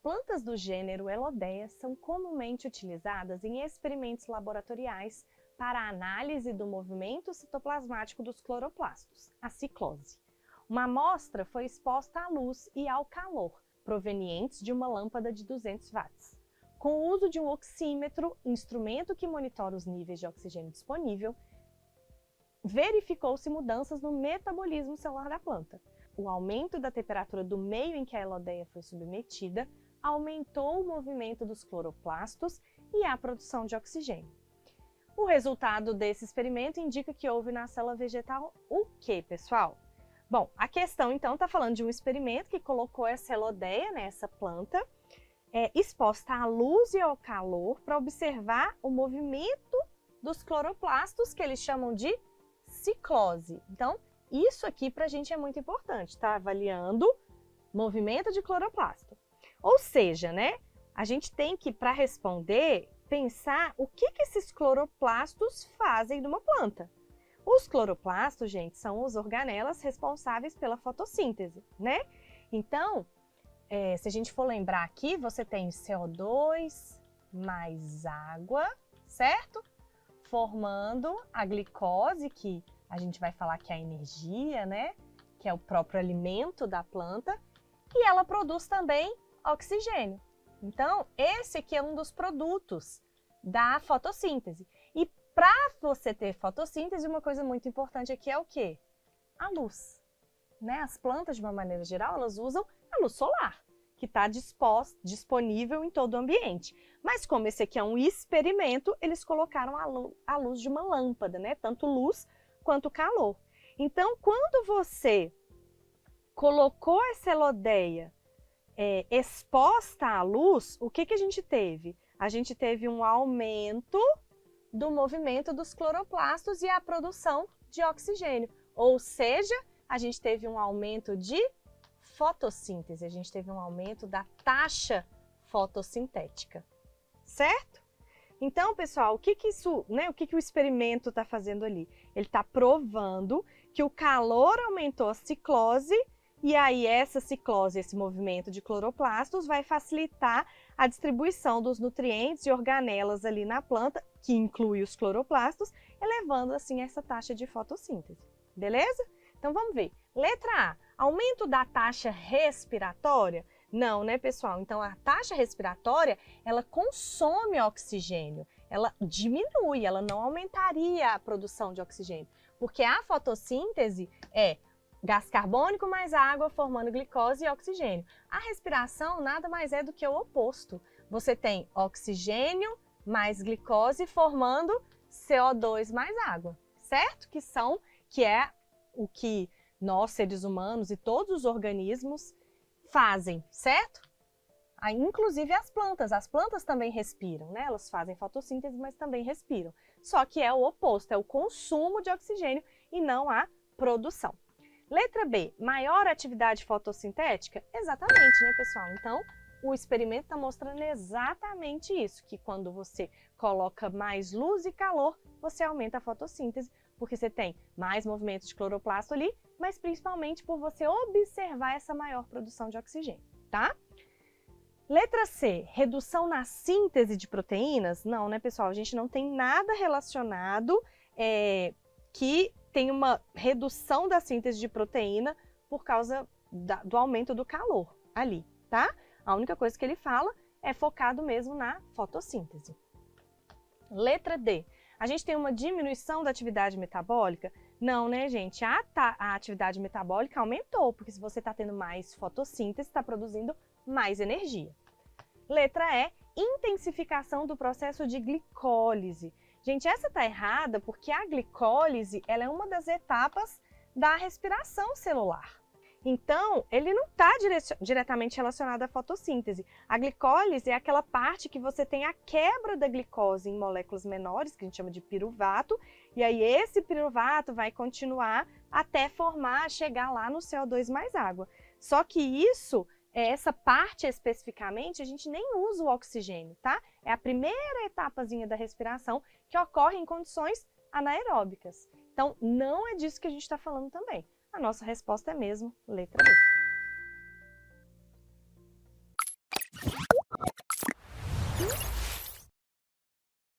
plantas do gênero Elodea são comumente utilizadas em experimentos laboratoriais para a análise do movimento citoplasmático dos cloroplastos, a ciclose. Uma amostra foi exposta à luz e ao calor, provenientes de uma lâmpada de 200 watts. Com o uso de um oxímetro, instrumento que monitora os níveis de oxigênio disponível, verificou-se mudanças no metabolismo celular da planta. O aumento da temperatura do meio em que a Elodea foi submetida aumentou o movimento dos cloroplastos e a produção de oxigênio. O resultado desse experimento indica que houve na célula vegetal o quê, pessoal? Bom, a questão então está falando de um experimento que colocou essa Elodea, né, essa planta, exposta à luz e ao calor para observar o movimento dos cloroplastos, que eles chamam de ciclose. Então, isso aqui para a gente é muito importante, tá? Avaliando movimento de cloroplasto. Ou seja, né, a gente tem que, para responder, pensar o que esses cloroplastos fazem numa planta. Os cloroplastos, gente, são as organelas responsáveis pela fotossíntese, né? Então, se a gente for lembrar aqui, você tem CO2 mais água, certo? Formando a glicose, que a gente vai falar que é a energia, né? Que é o próprio alimento da planta. E ela produz também oxigênio. Então, esse aqui é um dos produtos da fotossíntese. E para você ter fotossíntese, uma coisa muito importante aqui é o quê? A luz. Né? As plantas, de uma maneira geral, elas usam a luz solar, que está disponível em todo o ambiente. Mas como esse aqui é um experimento, eles colocaram a luz de uma lâmpada, né? Tanto luz quanto calor. Então, quando você colocou essa Elodea exposta à luz, o que a gente teve? A gente teve um aumento do movimento dos cloroplastos e a produção de oxigênio. Ou seja, a gente teve um aumento de fotossíntese, a gente teve um aumento da taxa fotossintética, certo? Então, pessoal, o que o experimento está fazendo ali? Ele está provando que o calor aumentou a ciclose e aí essa ciclose, esse movimento de cloroplastos vai facilitar a distribuição dos nutrientes e organelas ali na planta, que inclui os cloroplastos, elevando assim essa taxa de fotossíntese. Beleza? Então vamos ver. Letra A, aumento da taxa respiratória? Não, né, pessoal? Então a taxa respiratória, ela consome oxigênio, ela diminui, ela não aumentaria a produção de oxigênio, porque a fotossíntese é gás carbônico mais água formando glicose e oxigênio. A respiração nada mais é do que o oposto. Você tem oxigênio mais glicose formando CO2 mais água, certo? Que é o que nós, seres humanos e todos os organismos fazem, certo? Inclusive as plantas também respiram, né? Elas fazem fotossíntese, mas também respiram. Só que é o oposto, é o consumo de oxigênio e não a produção. Letra B, maior atividade fotossintética? Exatamente, né, pessoal? Então, o experimento está mostrando exatamente isso, que quando você coloca mais luz e calor, você aumenta a fotossíntese, porque você tem mais movimento de cloroplasto ali, mas principalmente por você observar essa maior produção de oxigênio, tá? Letra C, redução na síntese de proteínas? Não, né, pessoal? A gente não tem nada relacionado que tem uma redução da síntese de proteína por causa do aumento do calor ali, tá? A única coisa que ele fala é focado mesmo na fotossíntese. Letra D, a gente tem uma diminuição da atividade metabólica? Não, né, gente? A atividade metabólica aumentou, porque se você está tendo mais fotossíntese, está produzindo mais energia. Letra E, intensificação do processo de glicólise. Gente, essa está errada porque a glicólise ela é uma das etapas da respiração celular. Então, ele não está diretamente relacionado à fotossíntese. A glicólise é aquela parte que você tem a quebra da glicose em moléculas menores, que a gente chama de piruvato, e aí esse piruvato vai continuar até chegar lá no CO2 mais água. Só que essa parte especificamente, a gente nem usa o oxigênio, tá? É a primeira etapazinha da respiração que ocorre em condições anaeróbicas. Então, não é disso que a gente está falando também. A nossa resposta é mesmo letra B.